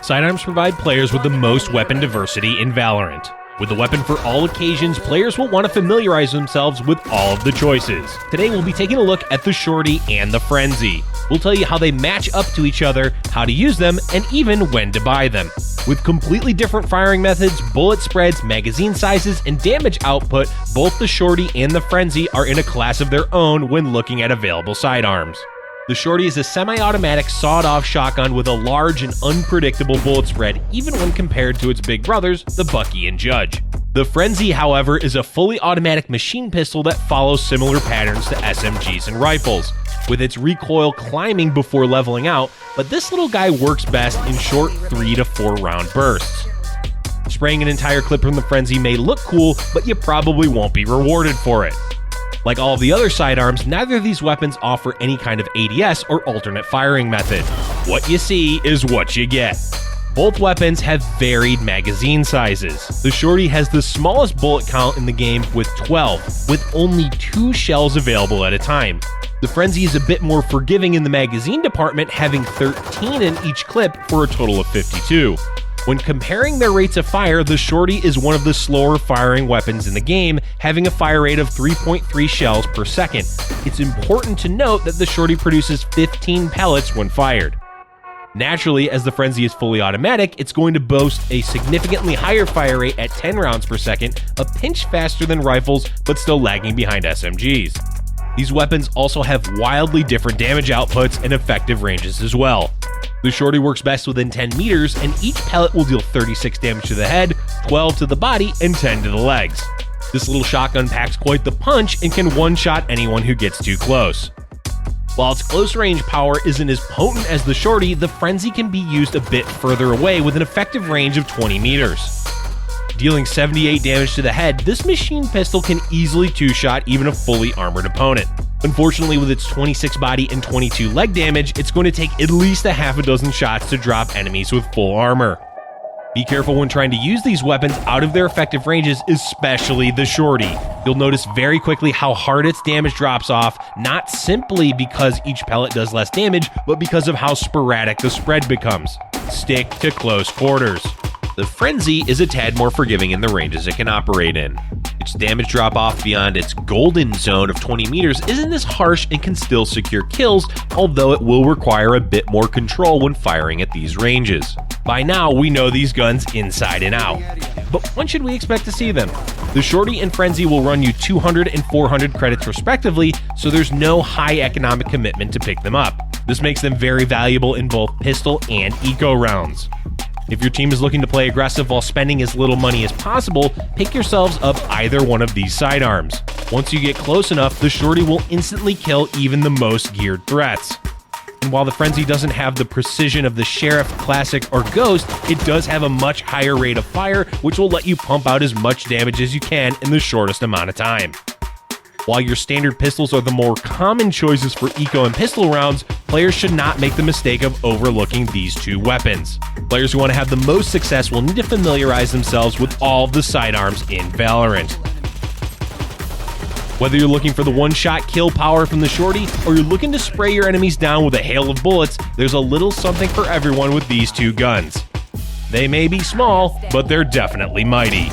Sidearms provide players with the most weapon diversity in Valorant. With a weapon for all occasions, players will want to familiarize themselves with all of the choices. Today we'll be taking a look at the Shorty and the Frenzy. We'll tell you how they match up to each other, how to use them, and even when to buy them. With completely different firing methods, bullet spreads, magazine sizes, and damage output, both the Shorty and the Frenzy are in a class of their own when looking at available sidearms. The Shorty is a semi-automatic sawed-off shotgun with a large and unpredictable bullet spread, even when compared to its big brothers, the Bucky and Judge. The Frenzy, however, is a fully automatic machine pistol that follows similar patterns to SMGs and rifles, with its recoil climbing before leveling out, but this little guy works best in short 3 to 4 round bursts. Spraying an entire clip from the Frenzy may look cool, but you probably won't be rewarded for it. Like all of the other sidearms, neither of these weapons offer any kind of ADS or alternate firing method. What you see is what you get. Both weapons have varied magazine sizes. The Shorty has the smallest bullet count in the game with 12, with only 2 shells available at a time. The Frenzy is a bit more forgiving in the magazine department, having 13 in each clip for a total of 52. When comparing their rates of fire, the Shorty is one of the slower firing weapons in the game, having a fire rate of 3.3 shells per second. It's important to note that the Shorty produces 15 pellets when fired. Naturally, as the Frenzy is fully automatic, it's going to boast a significantly higher fire rate at 10 rounds per second, a pinch faster than rifles, but still lagging behind SMGs. These weapons also have wildly different damage outputs and effective ranges as well. The Shorty works best within 10 meters, and each pellet will deal 36 damage to the head, 12 to the body, and 10 to the legs. This little shotgun packs quite the punch and can one-shot anyone who gets too close. While its close-range power isn't as potent as the Shorty, the Frenzy can be used a bit further away with an effective range of 20 meters. Dealing 78 damage to the head, this machine pistol can easily two-shot even a fully armored opponent. Unfortunately, with its 26 body and 22 leg damage, it's going to take at least a half a dozen shots to drop enemies with full armor. Be careful when trying to use these weapons out of their effective ranges, especially the Shorty. You'll notice very quickly how hard its damage drops off, not simply because each pellet does less damage, but because of how sporadic the spread becomes. Stick to close quarters. The Frenzy is a tad more forgiving in the ranges it can operate in. Its damage drop off beyond its golden zone of 20 meters isn't as harsh and can still secure kills, although it will require a bit more control when firing at these ranges. By now, we know these guns inside and out. But when should we expect to see them? The Shorty and Frenzy will run you 200 and 400 credits respectively, so there's no high economic commitment to pick them up. This makes them very valuable in both pistol and eco rounds. If your team is looking to play aggressive while spending as little money as possible, pick yourselves up either one of these sidearms. Once you get close enough, the Shorty will instantly kill even the most geared threats. And while the Frenzy doesn't have the precision of the Sheriff, Classic, or Ghost, it does have a much higher rate of fire, which will let you pump out as much damage as you can in the shortest amount of time. While your standard pistols are the more common choices for eco and pistol rounds, players should not make the mistake of overlooking these two weapons. Players who want to have the most success will need to familiarize themselves with all of the sidearms in Valorant. Whether you're looking for the one-shot kill power from the Shorty, or you're looking to spray your enemies down with a hail of bullets, there's a little something for everyone with these two guns. They may be small, but they're definitely mighty.